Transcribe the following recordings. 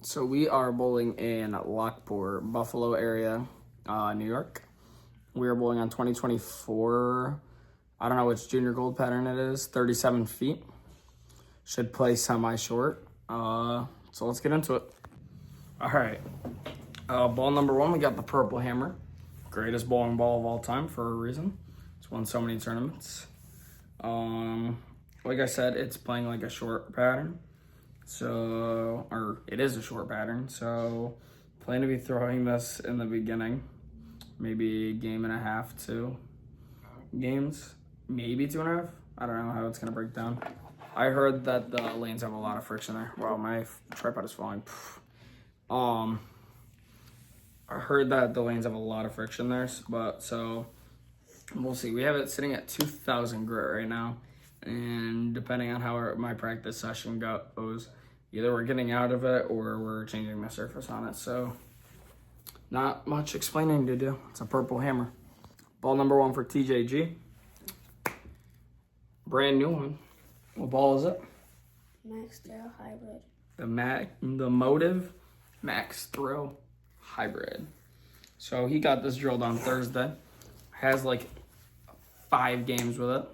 So we are bowling in Lockport, Buffalo area, New York. We are bowling on 2024. I don't know which junior gold pattern it is. 37 feet. Should play semi-short. So let's get into it. All right. Ball number one, we got the purple hammer. Greatest bowling ball of all time for a reason. It's won so many tournaments. Like I said, it's playing like a short pattern. Or it is a short pattern. So plan to be throwing this in the beginning. Maybe a game and a half, 2 games. Maybe 2.5. I don't know how it's going to break down. I heard that the lanes have a lot of friction there. Wow, my tripod is falling. I heard that the lanes have a lot of friction there, so we'll see. We have it sitting at 2,000 grit right now, and depending on how my practice session goes, either we're getting out of it or we're changing the surface on it. So not much explaining to do. It's a purple hammer. Ball number one for TJG. Brand new one. What ball is it? Max Thrill Hybrid. The Motive Max Thrill Hybrid. So he got this drilled on Thursday. Has like 5 games with it,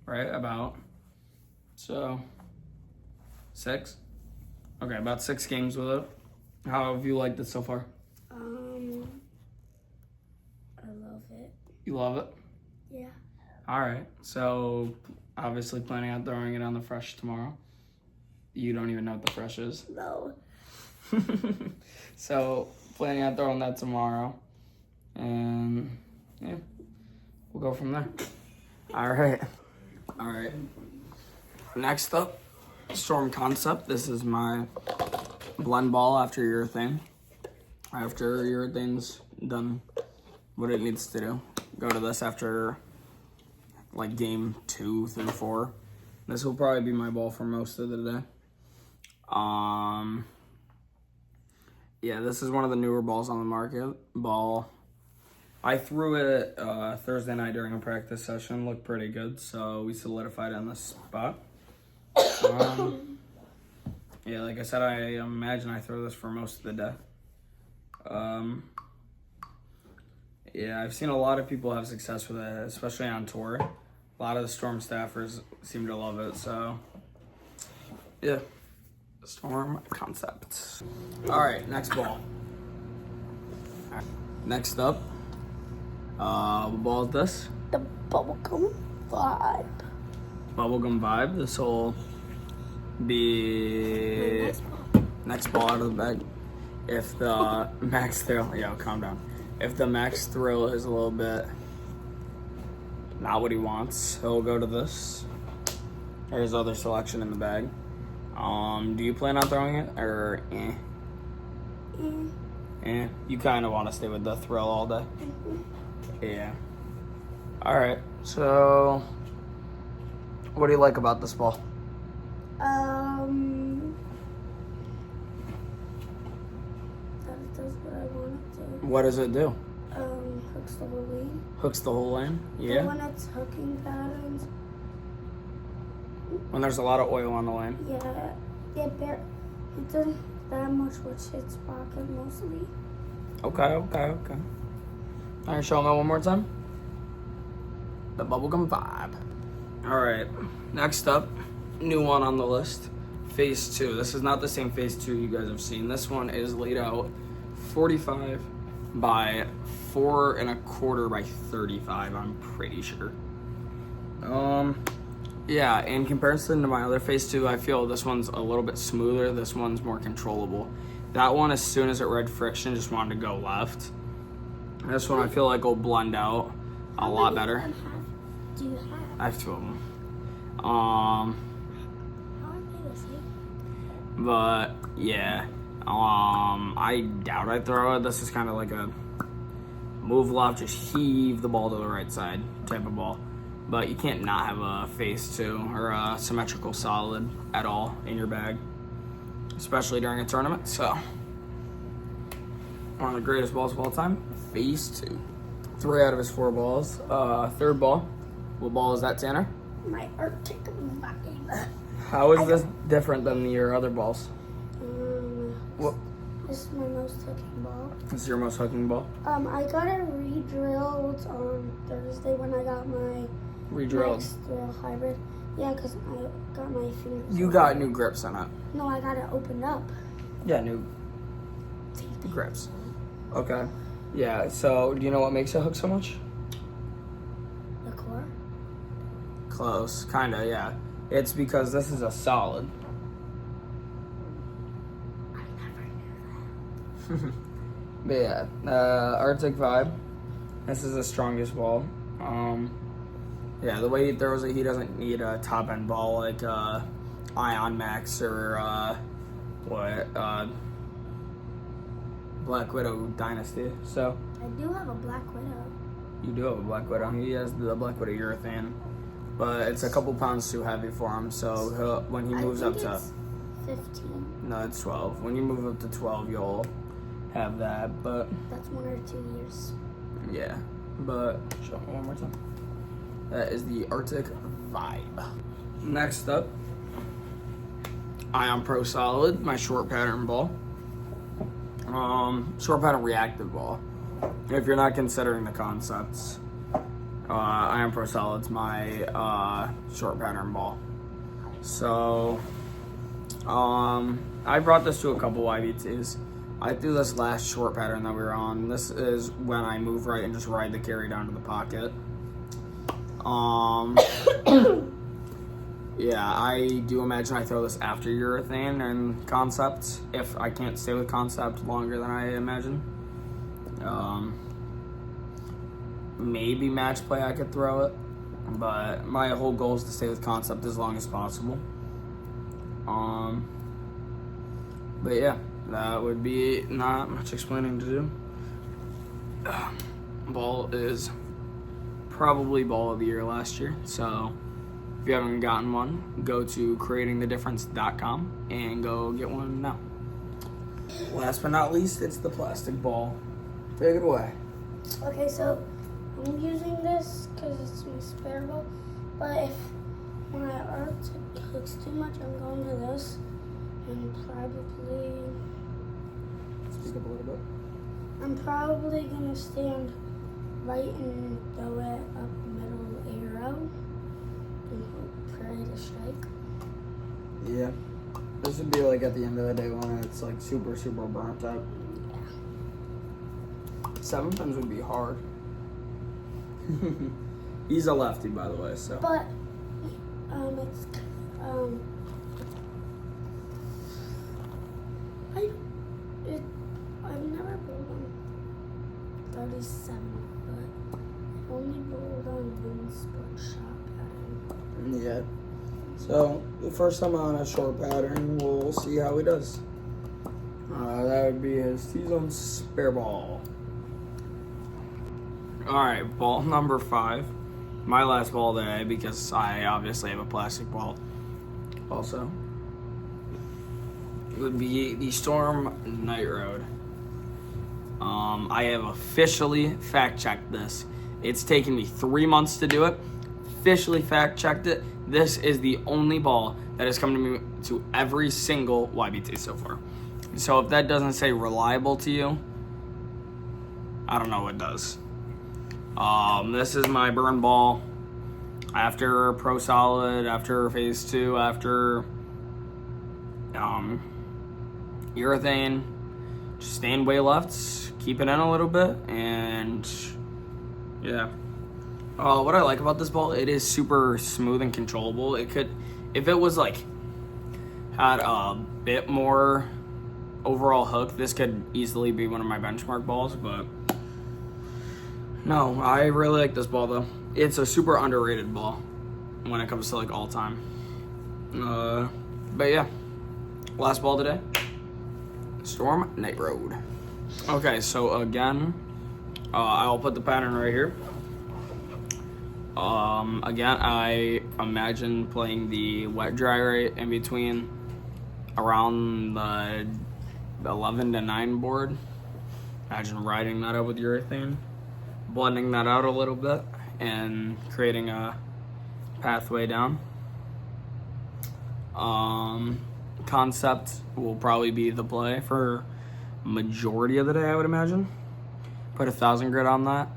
right? So 6. Okay, about 6 games with it. How have you liked it so far? I love it. You love it? Yeah. All right. So obviously planning on throwing it on the fresh tomorrow. You don't even know what the fresh is. No. So planning on throwing that tomorrow, and yeah, we'll go from there. All right. Next up, Storm Concept. This is my blend ball after urethane. After urethane's done what it needs to do, go to this after like game 2 through 4. This will probably be my ball for most of the day. Yeah, this is one of the newer balls on the market. I threw it Thursday night during a practice session. Looked pretty good, so we solidified it in this spot. Yeah, like I said, I imagine I throw this for most of the day. Yeah, I've seen a lot of people have success with it, especially on tour. A lot of the Storm staffers seem to love it, so yeah. Storm Concept. All right, next ball. Right. Next up, what ball is this? The Bubblegum Vibe. Bubblegum Vibe. This will be next ball out of the bag. If the Max Thrill, calm down. If the Max Thrill is a little bit not what he wants, he'll go to this. There's other selection in the bag. Do you plan on throwing it, or You kind of want to stay with the Thrill all day? Yeah. All right. So, what do you like about this ball? That it does what I want it to. What does it do? Hooks the whole lane. Hooks the whole lane? Yeah. But when it's hooking patterns. When there's a lot of oil on the lane? Yeah. It doesn't that much, which hits pocket mostly. Okay. All right, show me one more time. The Bubblegum Vibe. All right, next up, new one on the list, Phase 2. This is not the same Phase 2 you guys have seen. This one is laid out 45 by 4 1/4 by 35, I'm pretty sure. Yeah, in comparison to my other Phase 2, I feel this one's a little bit smoother. This one's more controllable. That one, as soon as it read friction, just wanted to go left. This one I feel like will blend out a lot better. Do you have? I have 2 of them. How are they the same? But yeah, I doubt I'd throw it. This is kind of like a move left, just heave the ball to the right side type of ball. But you can't not have a Phase 2 or a symmetrical solid at all in your bag, especially during a tournament. So, one of the greatest balls of all time, Phase 2. 3 out of his 4 balls. Third ball. What ball is that, Tanner? My Arctic Vibe. How is this different than your other balls? What? This is my most hooking ball. This is your most hooking ball? I got it re-drilled on Thursday when I got my Re-drilled. Max Drill Hybrid. Yeah, because I got my fingers. You got new grips on it. No, I got it opened up. Yeah, new grips. Okay. Yeah, so do you know what makes it hook so much? The core? Close. Kinda, yeah. It's because this is a solid. I never knew But yeah, Arctic Vibe. This is the strongest ball. Yeah, the way he throws it, he doesn't need a top end ball like Ion Max or Black Widow Dynasty. So that. I do have a Black Widow. you do have a Black Widow. He has the Black Widow urethane, but it's a couple pounds too heavy for him. So when he moves up to 15. no, it's 12. When you move up to 12, you'll have that. But That's 1 or 2 years. yeah, but show me one more time. That is the Arctic Vibe. Next up, Ion Pro Solid, my short pattern ball. Short pattern reactive ball. If you're not considering the concepts, Ion Pro Solid's my short pattern ball. So, I brought this to a couple YBTs. I threw this last short pattern that we were on. This is when I move right and just ride the carry down to the pocket. Yeah, I do imagine I throw this after urethane and concept if I can't stay with concept longer than I imagine. Maybe match play I could throw it, but my whole goal is to stay with concept as long as possible. But yeah, that would be not much explaining to do. Ball is probably ball of the year last year, so if you haven't gotten one, go to creatingthedifference.com and go get one now. Last but not least, it's the plastic ball. Take it away. Okay, so I'm using this because it's my spare ball. But if my Arctic hooks too much, I'm going to this and probably. Speak up a little bit. I'm probably gonna stand right and throw it up middle arrow and hope pray to strike. Yeah. This would be like at the end of the day when it's like super, super burnt out. Yeah. 7 pins would be hard. He's a lefty, by the way, so. But I've never bowled on 37, but I've only bowled on one sport shot pattern. Yeah. So the first time on a short pattern, we'll see how he does. That would be his T-zone spare ball. All right, ball number 5. My last ball today because I obviously have a plastic ball. Also, it would be the Storm Night Road. I have officially fact-checked this. It's taken me 3 months to do it. Officially fact-checked it. This is the only ball that has come to me to every single YBT so far. So if that doesn't say reliable to you, I don't know what does. This is my burn ball after Pro Solid, after Phase 2, after urethane. Just staying way left, keep it in a little bit, and yeah. What I like about this ball, it is super smooth and controllable. It could, if it was like, had a bit more overall hook, this could easily be one of my benchmark balls, but no, I really like this ball though. It's a super underrated ball when it comes to like all time. But yeah, last ball today, Storm Night Road. Okay, so again, I'll put the pattern right here. Again, I imagine playing the wet dry right in between around the 11 to 9 board. Imagine riding that out with urethane, blending that out a little bit, and creating a pathway down. concept will probably be the play for majority of the day, I would imagine. Put 1,000 grit on that.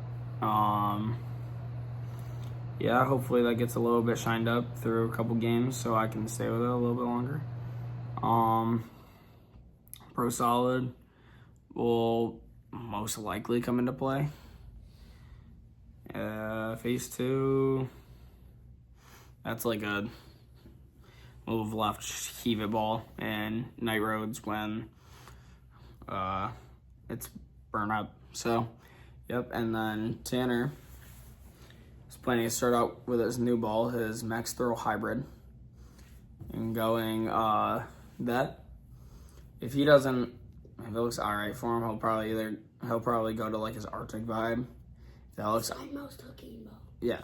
Yeah, hopefully that gets a little bit shined up through a couple games so I can stay with it a little bit longer. Pro Solid will most likely come into play. Phase 2, that's like a move left, heave it ball, and night roads when it's burn up. So, yep, and then Tanner is planning to start out with his new ball, his Max Throw Hybrid, and going that. If he doesn't, if it looks all right for him, he'll probably go to like his Arctic vibe. If that looks, almost talking about. Yeah,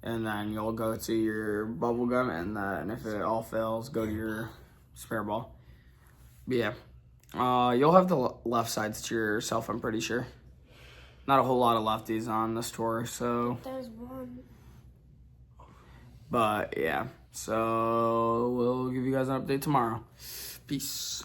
and then you'll go to your bubble gum, and then if it all fails, go to your spare ball. But yeah, you'll have the left sides to yourself, I'm pretty sure. Not a whole lot of lefties on this tour, so. There's one. But yeah, so we'll give you guys an update tomorrow. Peace.